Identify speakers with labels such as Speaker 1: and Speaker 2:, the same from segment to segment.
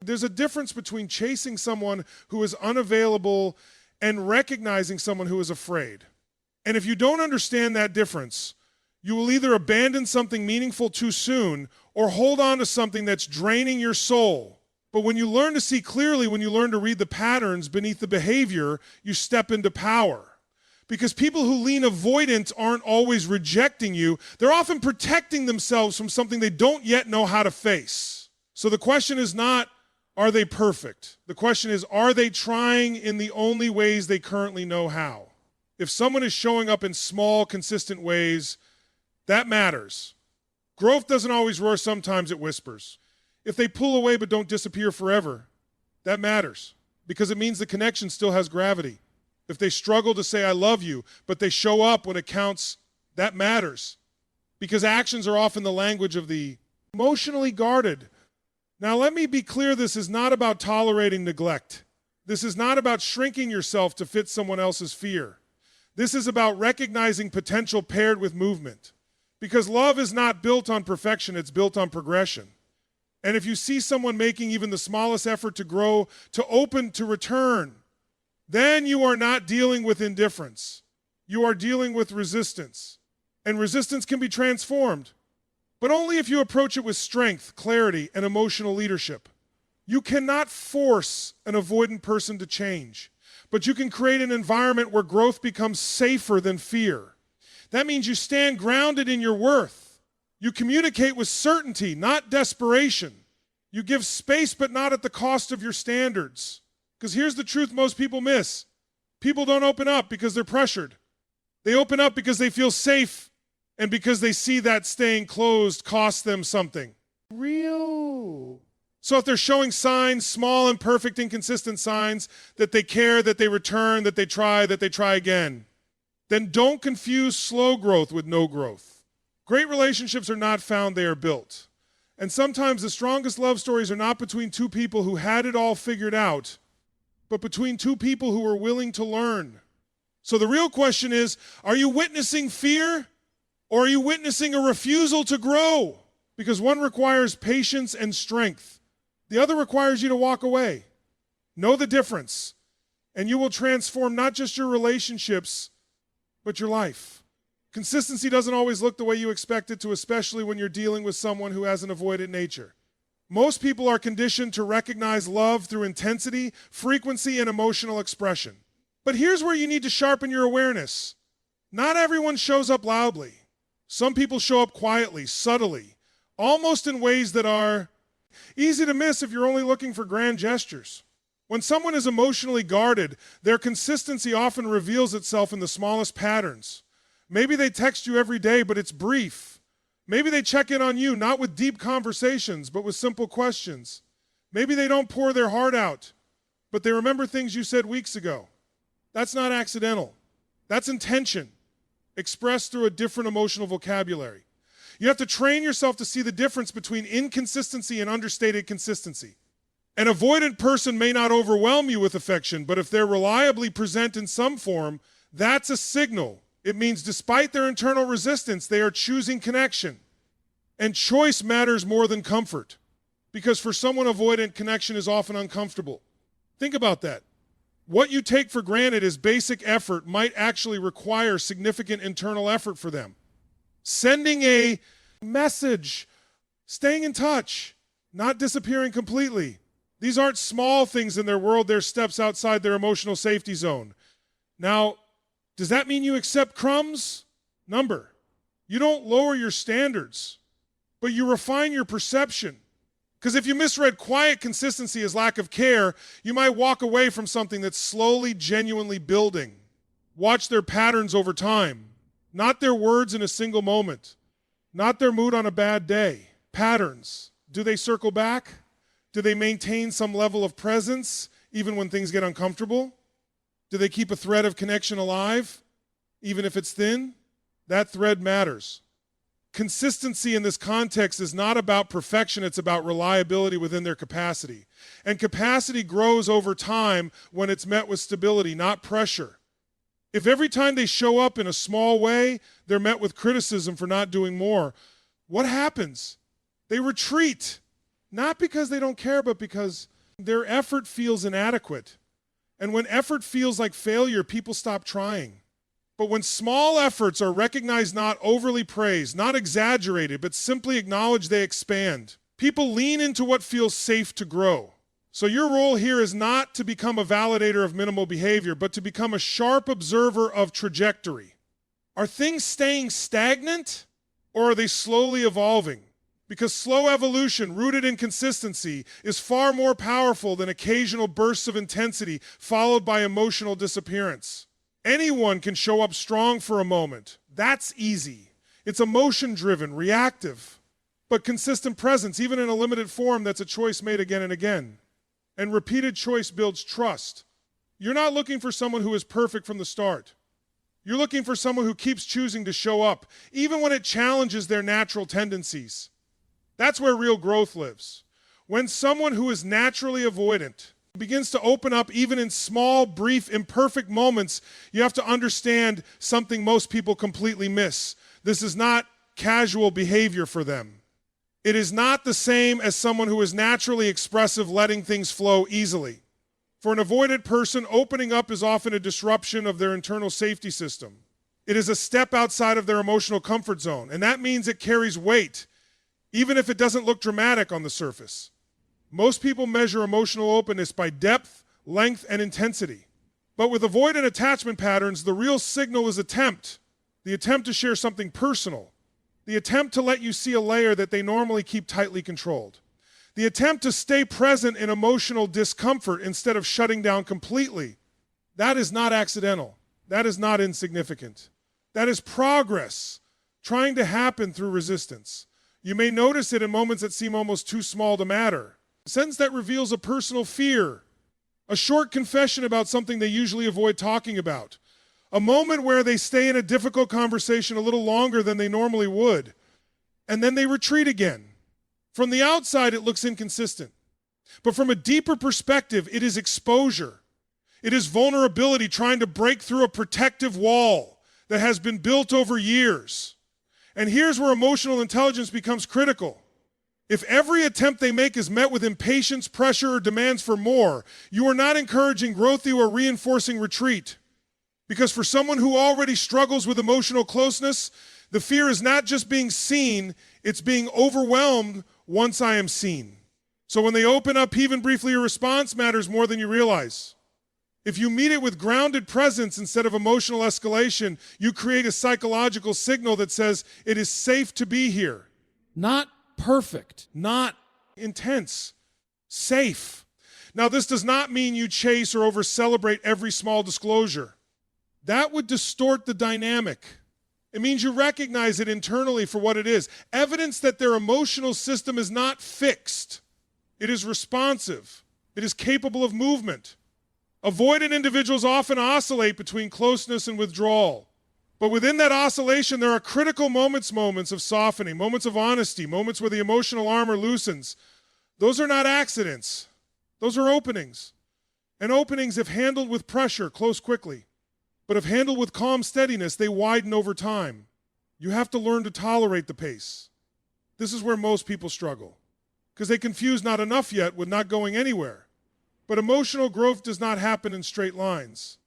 Speaker 1: There's a difference between chasing someone who is unavailable and recognizing someone who is afraid. And if you don't understand that difference, you will either abandon something meaningful too soon or hold on to something that's draining your soul. But when you learn to see clearly, when you learn to read the patterns beneath the behavior, you step into power. Because people who lean avoidant aren't always rejecting you. They're often protecting themselves from something they don't yet know how to face. So the question is not, are they perfect? The question is, are they trying in the only ways they currently know how? If someone is showing up in small, consistent ways, that matters. Growth doesn't always roar, sometimes it whispers. If they pull away but don't disappear forever, that matters, because it means the connection still has gravity. If they struggle to say I love you, but they show up when it counts, that matters, because actions are often the language of the emotionally guarded. Now let me be clear, this is not about tolerating neglect. This is not about shrinking yourself to fit someone else's fear. This is about recognizing potential paired with movement. Because love is not built on perfection, it's built on progression. And if you see someone making even the smallest effort to grow, to open, to return, then you are not dealing with indifference. You are dealing with resistance. And resistance can be transformed, but only if you approach it with strength, clarity, and emotional leadership. You cannot force an avoidant person to change, but you can create an environment where growth becomes safer than fear. That means you stand grounded in your worth. You communicate with certainty, not desperation. You give space, but not at the cost of your standards. Because here's the truth most people miss. People don't open up because they're pressured. They open up because they feel safe and because they see that staying closed costs them something. Real. So if they're showing signs, small, imperfect, inconsistent signs, that they care, that they return, that they try again, then don't confuse slow growth with no growth. Great relationships are not found, they are built. And sometimes the strongest love stories are not between two people who had it all figured out, but between two people who are willing to learn. So the real question is, are you witnessing fear or are you witnessing a refusal to grow? Because one requires patience and strength. The other requires you to walk away. Know the difference, and you will transform not just your relationships, but your life. Consistency doesn't always look the way you expect it to, especially when you're dealing with someone who has an avoidant nature. Most people are conditioned to recognize love through intensity, frequency, and emotional expression. But here's where you need to sharpen your awareness. Not everyone shows up loudly. Some people show up quietly, subtly, almost in ways that are easy to miss if you're only looking for grand gestures. When someone is emotionally guarded, their consistency often reveals itself in the smallest patterns. Maybe they text you every day, but it's brief. Maybe they check in on you, not with deep conversations, but with simple questions. Maybe they don't pour their heart out, but they remember things you said weeks ago. That's not accidental. That's intention, expressed through a different emotional vocabulary. You have to train yourself to see the difference between inconsistency and understated consistency. An avoidant person may not overwhelm you with affection, but if they're reliably present in some form, that's a signal. It means despite their internal resistance, they are choosing connection. And choice matters more than comfort, because for someone avoidant, connection is often uncomfortable. Think about that. What you take for granted as basic effort might actually require significant internal effort for them. Sending a message, staying in touch, not disappearing completely. These aren't small things in their world, they're steps outside their emotional safety zone. Now, does that mean you accept crumbs? Number. You don't lower your standards, but you refine your perception. Because if you misread quiet consistency as lack of care, you might walk away from something that's slowly, genuinely building. Watch their patterns over time, not their words in a single moment, not their mood on a bad day. Patterns. Do they circle back? Do they maintain some level of presence even when things get uncomfortable? Do they keep a thread of connection alive, even if it's thin? That thread matters. Consistency in this context is not about perfection, it's about reliability within their capacity. And capacity grows over time when it's met with stability, not pressure. If every time they show up in a small way, they're met with criticism for not doing more, what happens? They retreat. Not because they don't care, but because Their effort feels inadequate. And when effort feels like failure, people stop trying. But when small efforts are recognized, not overly praised, not exaggerated, but simply acknowledged, they expand. People lean into what feels safe to grow. So your role here is not to become a validator of minimal behavior, but to become a sharp observer of trajectory. Are things staying stagnant, or are they slowly evolving? Because slow evolution rooted in consistency is far more powerful than occasional bursts of intensity followed by emotional disappearance. Anyone can show up strong for a moment. That's easy. It's emotion-driven, reactive, but consistent presence, even in a limited form, that's a choice made again and again. And repeated choice builds trust. You're not looking for someone who is perfect from the start. You're looking for someone who keeps choosing to show up, even when it challenges their natural tendencies. That's where real growth lives. When someone who is naturally avoidant begins to open up even in small, brief, imperfect moments, you have to understand something most people completely miss. This is not casual behavior for them. It is not the same as someone who is naturally expressive, letting things flow easily. For an avoidant person, opening up is often a disruption of their internal safety system. It is a step outside of their emotional comfort zone, and that means it carries weight, even if it doesn't look dramatic on the surface. Most people measure emotional openness by depth, length, and intensity. But with avoidant attachment patterns, the real signal is attempt. The attempt to share something personal. The attempt to let you see a layer that they normally keep tightly controlled. The attempt to stay present in emotional discomfort instead of shutting down completely. That is not accidental. That is not insignificant. That is progress trying to happen through resistance. You may notice it in moments that seem almost too small to matter. A sentence that reveals a personal fear. A short confession about something they usually avoid talking about. A moment where they stay in a difficult conversation a little longer than they normally would. And then they retreat again. From the outside, it looks inconsistent. But from a deeper perspective, it is exposure. It is vulnerability trying to break through a protective wall that has been built over years. And here's where emotional intelligence becomes critical. If every attempt they make is met with impatience, pressure, or demands for more, you are not encouraging growth, you are reinforcing retreat. Because for someone who already struggles with emotional closeness, the fear is not just being seen, it's being overwhelmed once I am seen. So when they open up, even briefly, your response matters more than you realize. If you meet it with grounded presence instead of emotional escalation, you create a psychological signal that says it is safe to be here. Not perfect, not intense, safe. Now, this does not mean you chase or over-celebrate every small disclosure. That would distort the dynamic. It means you recognize it internally for what it is. Evidence that their emotional system is not fixed. It is responsive. It is capable of movement. Avoidant individuals often oscillate between closeness and withdrawal. But within that oscillation, there are critical moments of softening, moments of honesty, moments where the emotional armor loosens. Those are not accidents. Those are openings. And openings, if handled with pressure, close quickly. But if handled with calm steadiness, they widen over time. You have to learn to tolerate the pace. This is where most people struggle, because they confuse not enough yet with not going anywhere. But emotional growth does not happen in straight lines,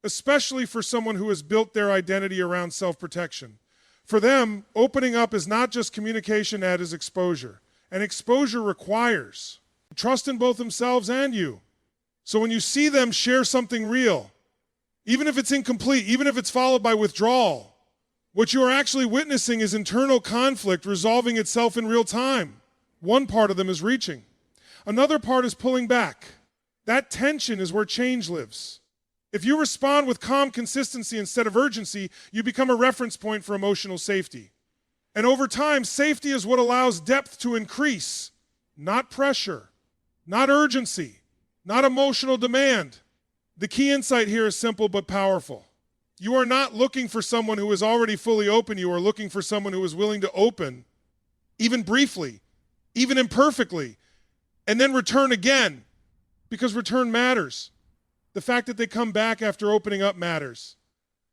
Speaker 1: especially for someone who has built their identity around self-protection. For them, opening up is not just communication, that is exposure. And exposure requires trust in both themselves and you. So when you see them share something real, even if it's incomplete, even if it's followed by withdrawal, what you are actually witnessing is internal conflict resolving itself in real time. One part of them is reaching. Another part is pulling back. That tension is where change lives. If you respond with calm consistency instead of urgency, you become a reference point for emotional safety. And over time, safety is what allows depth to increase, not pressure, not urgency, not emotional demand. The key insight here is simple but powerful. You are not looking for someone who is already fully open. You are looking for someone who is willing to open, even briefly, even imperfectly, and then return again, because return matters. The fact that they come back after opening up matters.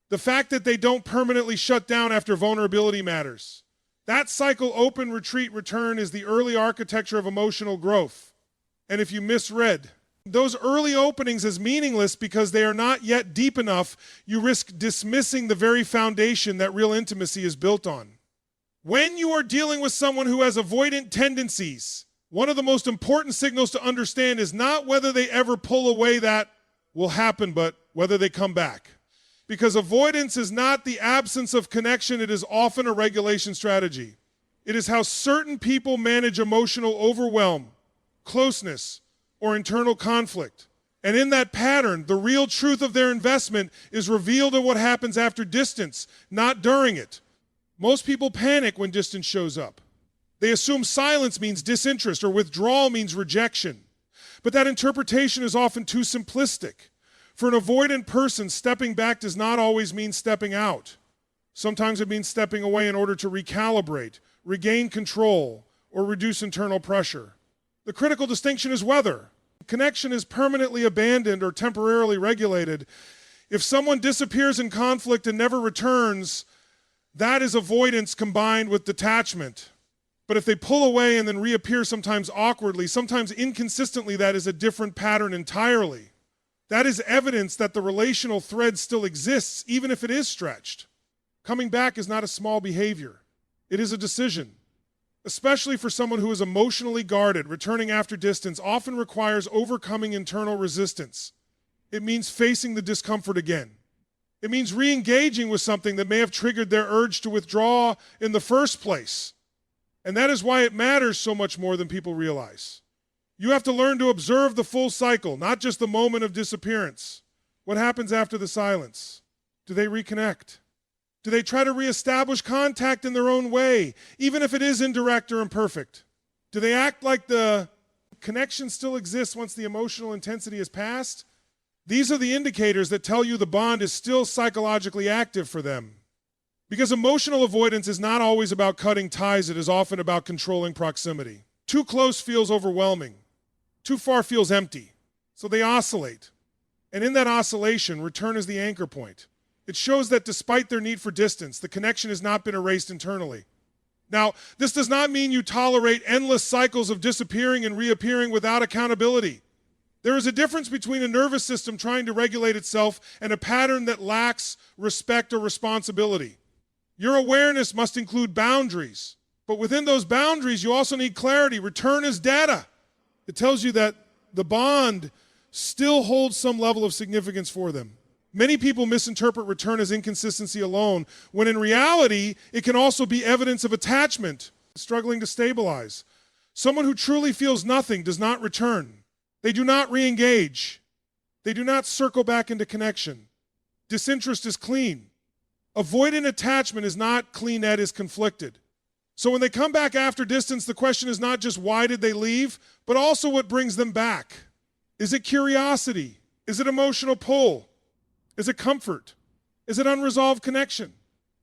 Speaker 1: The fact that they don't permanently shut down after vulnerability matters. That cycle, open, retreat, return, is the early architecture of emotional growth. and if you misread those early openings as meaningless because they are not yet deep enough, you risk dismissing the very foundation that real intimacy is built on. When you are dealing with someone who has avoidant tendencies, one of the most important signals to understand is not whether they ever pull away, that will happen, but whether they come back. Because avoidance is not the absence of connection, it is often a regulation strategy. It is how certain people manage emotional overwhelm, closeness, or internal conflict. And in that pattern, the real truth of their investment is revealed in what happens after distance, not during it. Most people panic when distance shows up. They assume silence means disinterest or withdrawal means rejection. But that interpretation is often too simplistic. For an avoidant person, stepping back does not always mean stepping out. Sometimes it means stepping away in order to recalibrate, regain control, or reduce internal pressure. The critical distinction is whether connection is permanently abandoned or temporarily regulated. If someone disappears in conflict and never returns, that is avoidance combined with detachment. But if they pull away and then reappear, sometimes awkwardly, sometimes inconsistently, that is a different pattern entirely. That is evidence that the relational thread still exists, even if it is stretched. Coming back is not a small behavior. It is a decision. Especially for someone who is emotionally guarded, returning after distance often requires overcoming internal resistance. It means facing the discomfort again. It means re-engaging with something that may have triggered their urge to withdraw in the first place. And that is why it matters so much more than people realize. You have to learn to observe the full cycle, not just the moment of disappearance. What happens after the silence? Do they reconnect? Do they try to reestablish contact in their own way, even if it is indirect or imperfect? Do they act like the connection still exists once the emotional intensity has passed? These are the indicators that tell you the bond is still psychologically active for them. Because emotional avoidance is not always about cutting ties, it is often about controlling proximity. Too close feels overwhelming. Too far feels empty. So they oscillate. And in that oscillation, return is the anchor point. It shows that despite their need for distance, the connection has not been erased internally. Now, this does not mean you tolerate endless cycles of disappearing and reappearing without accountability. There is a difference between a nervous system trying to regulate itself and a pattern that lacks respect or responsibility. Your awareness must include boundaries, but within those boundaries, you also need clarity. Return is data. It tells you that the bond still holds some level of significance for them. Many people misinterpret return as inconsistency alone, when in reality, it can also be evidence of attachment, struggling to stabilize. Someone who truly feels nothing does not return. They do not re-engage. They do not circle back into connection. Disinterest is clean. Avoidant attachment is not clean, that is conflicted. So when they come back after distance, the question is not just why did they leave, but also what brings them back. Is it curiosity? Is it emotional pull? Is it comfort? Is it unresolved connection?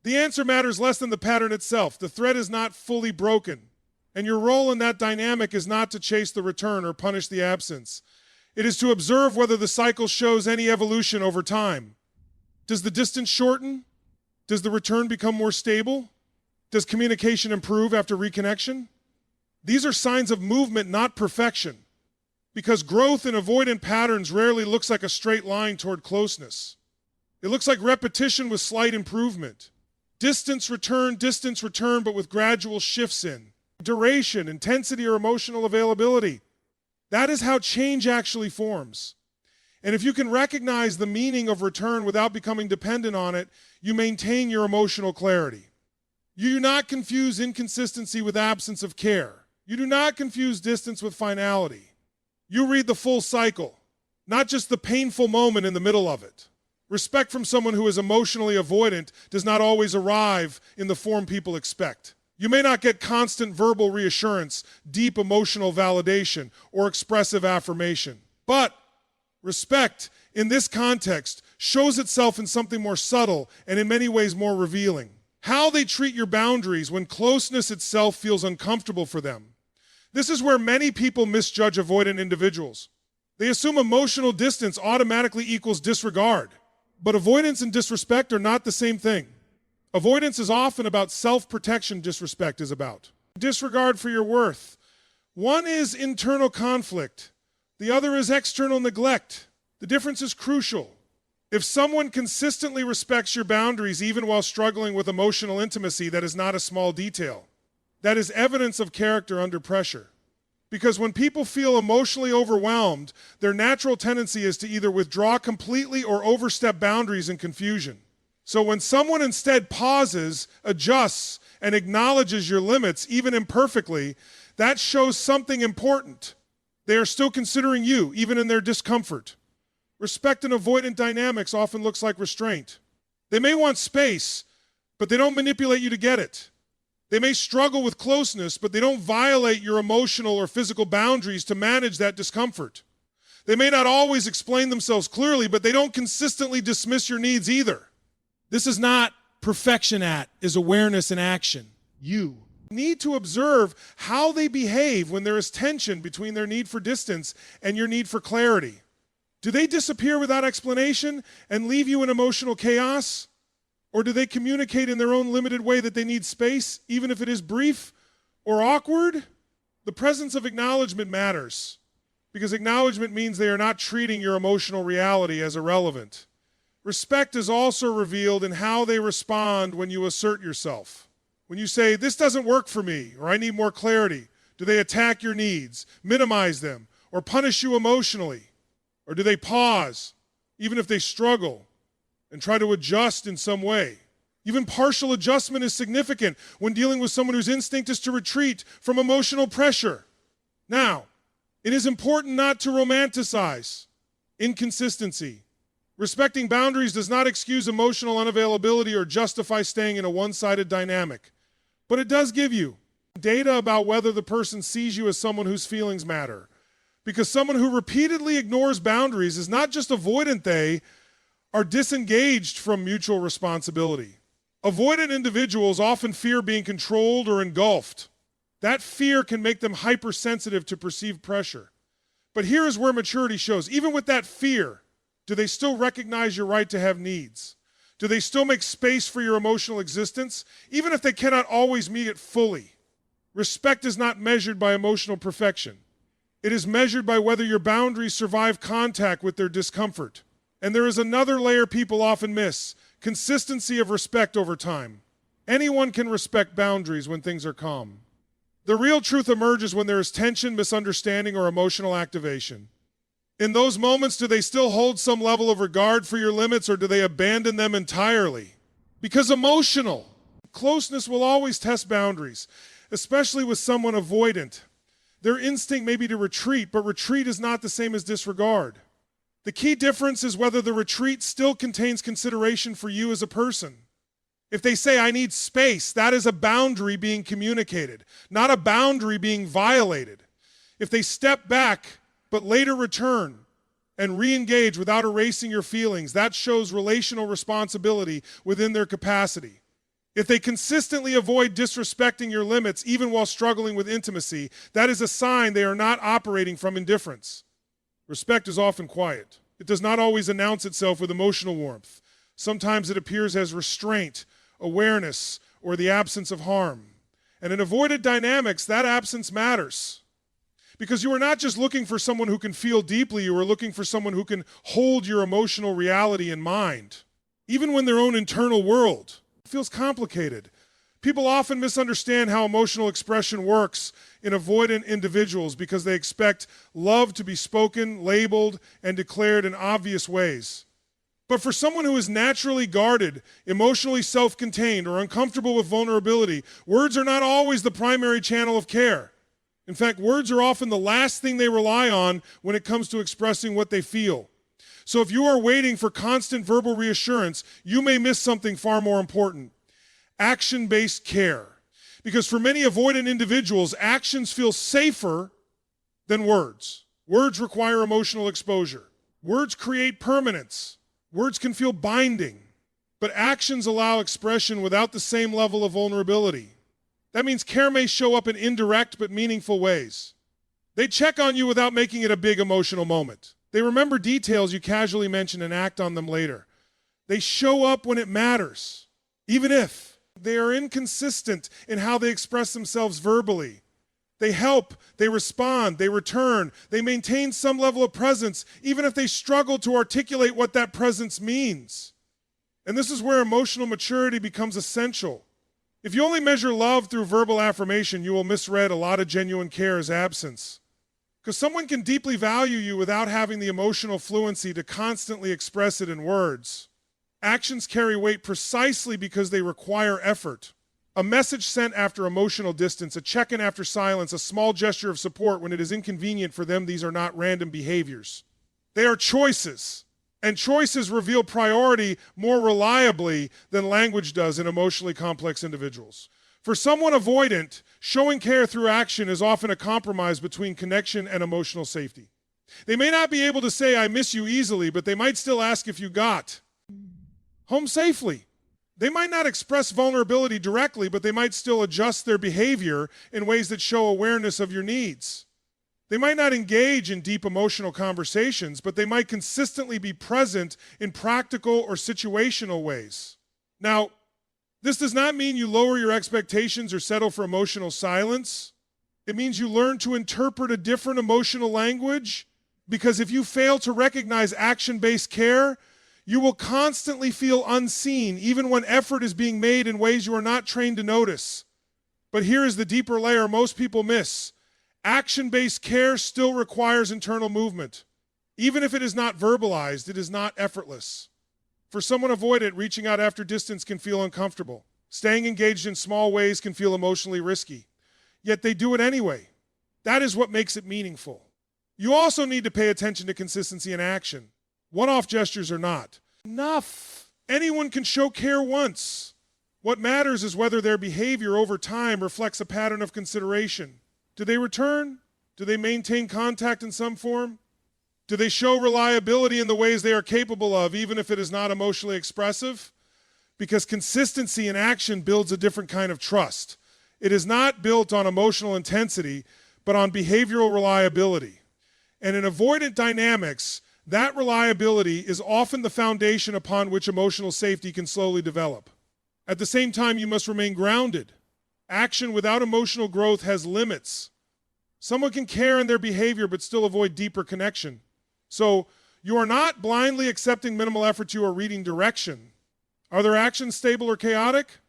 Speaker 1: The answer matters less than the pattern itself. The thread is not fully broken. And your role in that dynamic is not to chase the return or punish the absence. It is to observe whether the cycle shows any evolution over time. Does the distance shorten? Does the return become more stable? Does communication improve after reconnection? These are signs of movement, not perfection. Because growth in avoidant patterns rarely looks like a straight line toward closeness. It looks like repetition with slight improvement. Distance return, but with gradual shifts in. Duration, intensity, or emotional availability. That is how change actually forms. And if you can recognize the meaning of return without becoming dependent on it, you maintain your emotional clarity. You do not confuse inconsistency with absence of care. You do not confuse distance with finality. You read the full cycle, not just the painful moment in the middle of it. Respect from someone who is emotionally avoidant does not always arrive in the form people expect. You may not get constant verbal reassurance, deep emotional validation, or expressive affirmation. But respect, in this context, shows itself in something more subtle and in many ways more revealing. How they treat your boundaries when closeness itself feels uncomfortable for them. This is where many people misjudge avoidant individuals. They assume emotional distance automatically equals disregard. But avoidance and disrespect are not the same thing. Avoidance is often about self-protection, disrespect is about disregard for your worth. One is internal conflict. The other is external neglect. The difference is crucial. If someone consistently respects your boundaries even while struggling with emotional intimacy, that is not a small detail. That is evidence of character under pressure. Because when people feel emotionally overwhelmed, their natural tendency is to either withdraw completely or overstep boundaries in confusion. So when someone instead pauses, adjusts, and acknowledges your limits, even imperfectly, that shows something important. They are still considering you, even in their discomfort. Respect and avoidant dynamics often looks like restraint. They may want space, but they don't manipulate you to get it. They may struggle with closeness, but they don't violate your emotional or physical boundaries to manage that discomfort. They may not always explain themselves clearly, but they don't consistently dismiss your needs either. This is not perfection is awareness in action. You need to observe how they behave when there is tension between their need for distance and your need for clarity. Do they disappear without explanation and leave you in emotional chaos? Or do they communicate in their own limited way that they need space, even if it is brief or awkward? The presence of acknowledgement matters, because acknowledgement means they are not treating your emotional reality as irrelevant. Respect is also revealed in how they respond when you assert yourself. When you say, "This doesn't work for me," or "I need more clarity," do they attack your needs, minimize them, or punish you emotionally? Or do they pause, even if they struggle, and try to adjust in some way? Even partial adjustment is significant when dealing with someone whose instinct is to retreat from emotional pressure. Now, it is important not to romanticize inconsistency. Respecting boundaries does not excuse emotional unavailability or justify staying in a one-sided dynamic. But it does give you data about whether the person sees you as someone whose feelings matter. Because someone who repeatedly ignores boundaries is not just avoidant, they are disengaged from mutual responsibility. Avoidant individuals often fear being controlled or engulfed. That fear can make them hypersensitive to perceived pressure. But here is where maturity shows. Even with that fear, do they still recognize your right to have needs? Do they still make space for your emotional existence, even if they cannot always meet it fully? Respect is not measured by emotional perfection. It is measured by whether your boundaries survive contact with their discomfort. And there is another layer people often miss: consistency of respect over time. Anyone can respect boundaries when things are calm. The real truth emerges when there is tension, misunderstanding, or emotional activation. In those moments, do they still hold some level of regard for your limits, or do they abandon them entirely? Because emotional closeness will always test boundaries, especially with someone avoidant. Their instinct may be to retreat, but retreat is not the same as disregard. The key difference is whether the retreat still contains consideration for you as a person. If they say, "I need space," that is a boundary being communicated, not a boundary being violated. If they step back, but later return and re-engage without erasing your feelings, that shows relational responsibility within their capacity. If they consistently avoid disrespecting your limits, even while struggling with intimacy, that is a sign they are not operating from indifference. Respect is often quiet. It does not always announce itself with emotional warmth. Sometimes it appears as restraint, awareness, or the absence of harm. And in avoided dynamics, that absence matters. Because you are not just looking for someone who can feel deeply, you are looking for someone who can hold your emotional reality in mind, even when their own internal world feels complicated. People often misunderstand how emotional expression works in avoidant individuals because they expect love to be spoken, labeled, and declared in obvious ways. But for someone who is naturally guarded, emotionally self-contained, or uncomfortable with vulnerability, words are not always the primary channel of care. In fact, words are often the last thing they rely on when it comes to expressing what they feel. So if you are waiting for constant verbal reassurance, you may miss something far more important: action-based care. Because for many avoidant individuals, actions feel safer than words. Words require emotional exposure. Words create permanence. Words can feel binding. But actions allow expression without the same level of vulnerability. That means care may show up in indirect but meaningful ways. They check on you without making it a big emotional moment. They remember details you casually mention and act on them later. They show up when it matters, even if they are inconsistent in how they express themselves verbally. They help, they respond, they return, they maintain some level of presence, even if they struggle to articulate what that presence means. And this is where emotional maturity becomes essential. If you only measure love through verbal affirmation, you will misread a lot of genuine care as absence. Because someone can deeply value you without having the emotional fluency to constantly express it in words. Actions carry weight precisely because they require effort. A message sent after emotional distance, a check-in after silence, a small gesture of support when it is inconvenient for them, these are not random behaviors. They are choices. And choices reveal priority more reliably than language does in emotionally complex individuals. For someone avoidant, showing care through action is often a compromise between connection and emotional safety. They may not be able to say, "I miss you" easily, but they might still ask if you got home safely. They might not express vulnerability directly, but they might still adjust their behavior in ways that show awareness of your needs. They might not engage in deep emotional conversations, but they might consistently be present in practical or situational ways. Now, this does not mean you lower your expectations or settle for emotional silence. It means you learn to interpret a different emotional language, because if you fail to recognize action-based care, you will constantly feel unseen, even when effort is being made in ways you are not trained to notice. But here is the deeper layer most people miss. Action-based care still requires internal movement. Even if it is not verbalized, it is not effortless. For someone avoidant, reaching out after distance can feel uncomfortable. Staying engaged in small ways can feel emotionally risky. Yet they do it anyway. That is what makes it meaningful. You also need to pay attention to consistency in action. One-off gestures are not enough. Anyone can show care once. What matters is whether their behavior over time reflects a pattern of consideration. Do they return? Do they maintain contact in some form? Do they show reliability in the ways they are capable of, even if it is not emotionally expressive? Because consistency in action builds a different kind of trust. It is not built on emotional intensity, but on behavioral reliability. And in avoidant dynamics, that reliability is often the foundation upon which emotional safety can slowly develop. At the same time, you must remain grounded. Action without emotional growth has limits. Someone can care in their behavior but still avoid deeper connection. So you are not blindly accepting minimal effort, you are reading direction. Are their actions stable or chaotic?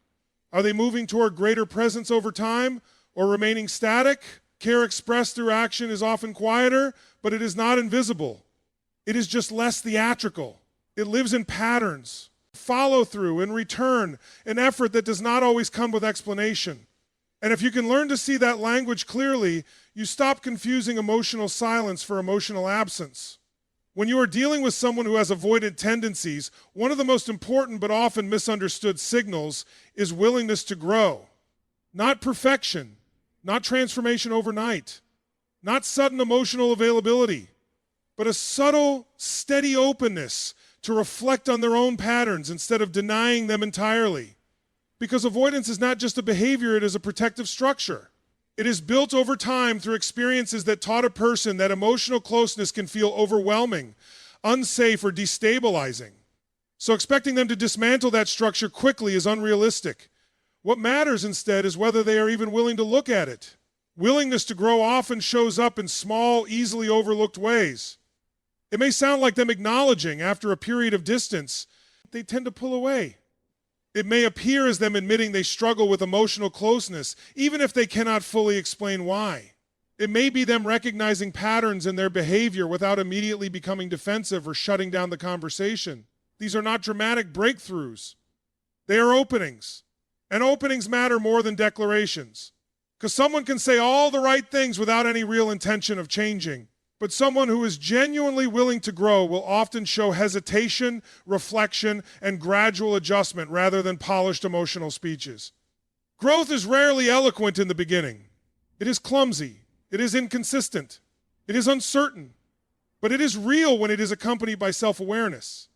Speaker 1: Are they moving toward greater presence over time or remaining static? Care expressed through action is often quieter, but it is not invisible. It is just less theatrical. It lives in patterns, follow through, and return, an effort that does not always come with explanation. And if you can learn to see that language clearly, you stop confusing emotional silence for emotional absence. When you are dealing with someone who has avoidant tendencies, one of the most important but often misunderstood signals is willingness to grow. Not perfection, not transformation overnight, not sudden emotional availability, but a subtle, steady openness to reflect on their own patterns instead of denying them entirely. Because avoidance is not just a behavior, it is a protective structure. It is built over time through experiences that taught a person that emotional closeness can feel overwhelming, unsafe, or destabilizing. So expecting them to dismantle that structure quickly is unrealistic. What matters instead is whether they are even willing to look at it. Willingness to grow often shows up in small, easily overlooked ways. It may sound like them acknowledging after a period of distance, they tend to pull away. It may appear as them admitting they struggle with emotional closeness, even if they cannot fully explain why. It may be them recognizing patterns in their behavior without immediately becoming defensive or shutting down the conversation. These are not dramatic breakthroughs. They are openings. And openings matter more than declarations. Because someone can say all the right things without any real intention of changing. But someone who is genuinely willing to grow will often show hesitation, reflection, and gradual adjustment rather than polished emotional speeches. Growth is rarely eloquent in the beginning. It is clumsy. It is inconsistent. It is uncertain. But it is real when it is accompanied by self-awareness.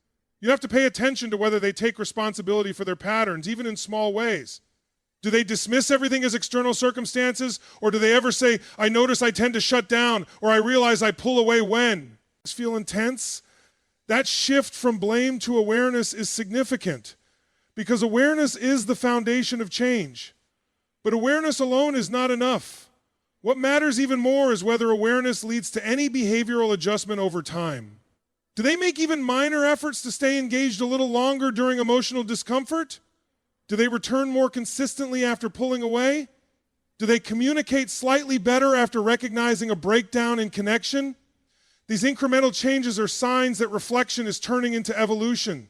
Speaker 1: You have to pay attention to whether they take responsibility for their patterns, even in small ways. Do they dismiss everything as external circumstances? Or do they ever say, I notice I tend to shut down, or I realize I pull away when? Does it feel intense? That shift from blame to awareness is significant because awareness is the foundation of change. But awareness alone is not enough. What matters even more is whether awareness leads to any behavioral adjustment over time. Do they make even minor efforts to stay engaged a little longer during emotional discomfort? Do they return more consistently after pulling away? Do they communicate slightly better after recognizing a breakdown in connection? These incremental changes are signs that reflection is turning into evolution.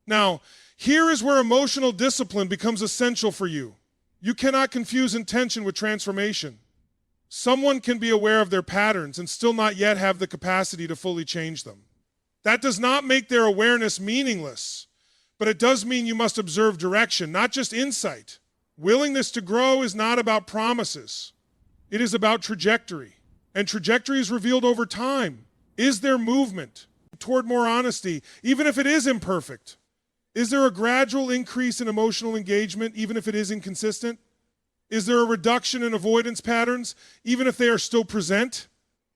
Speaker 1: Now, here is where emotional discipline becomes essential for you. You cannot confuse intention with transformation. Someone can be aware of their patterns and still not yet have the capacity to fully change them. That does not make their awareness meaningless, but it does mean you must observe direction, not just insight. Willingness to grow is not about promises. It is about trajectory, and trajectory is revealed over time. Is there movement toward more honesty, even if it is imperfect? Is there a gradual increase in emotional engagement, even if it is inconsistent? Is there a reduction in avoidance patterns, even if they are still present?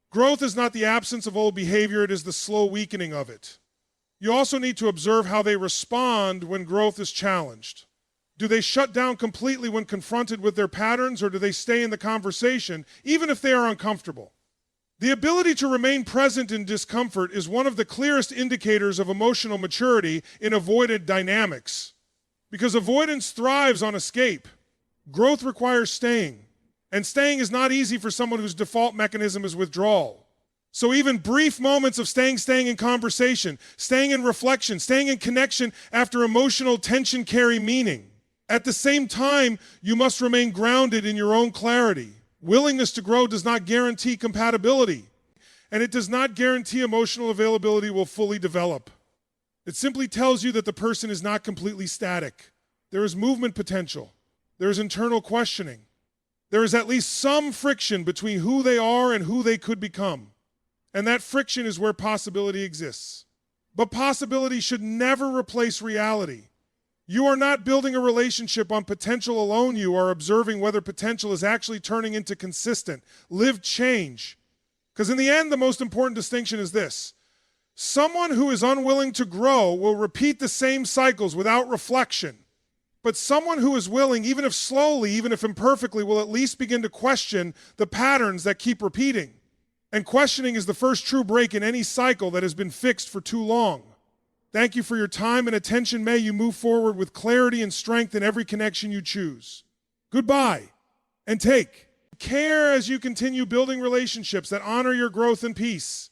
Speaker 1: Growth is not the absence of old behavior, it is the slow weakening of it. You also need to observe how they respond when growth is challenged. Do they shut down completely when confronted with their patterns, or do they stay in the conversation, even if they are uncomfortable? The ability to remain present in discomfort is one of the clearest indicators of emotional maturity in avoidant dynamics. Because avoidance thrives on escape. Growth requires staying. And staying is not easy for someone whose default mechanism is withdrawal. So even brief moments of staying in conversation, staying in reflection, staying in connection after emotional tension carry meaning. At the same time, you must remain grounded in your own clarity. Willingness to grow does not guarantee compatibility, and it does not guarantee emotional availability will fully develop. It simply tells you that the person is not completely static. There is movement potential. There is internal questioning. There is at least some friction between who they are and who they could become. And that friction is where possibility exists. But possibility should never replace reality. You are not building a relationship on potential alone. You are observing whether potential is actually turning into consistent, lived change. Because in the end, the most important distinction is this. Someone who is unwilling to grow will repeat the same cycles without reflection. But someone who is willing, even if slowly, even if imperfectly, will at least begin to question the patterns that keep repeating. And questioning is the first true break in any cycle that has been fixed for too long. Thank you for your time and attention. May you move forward with clarity and strength in every connection you choose. Goodbye, and take care as you continue building relationships that honor your growth and peace.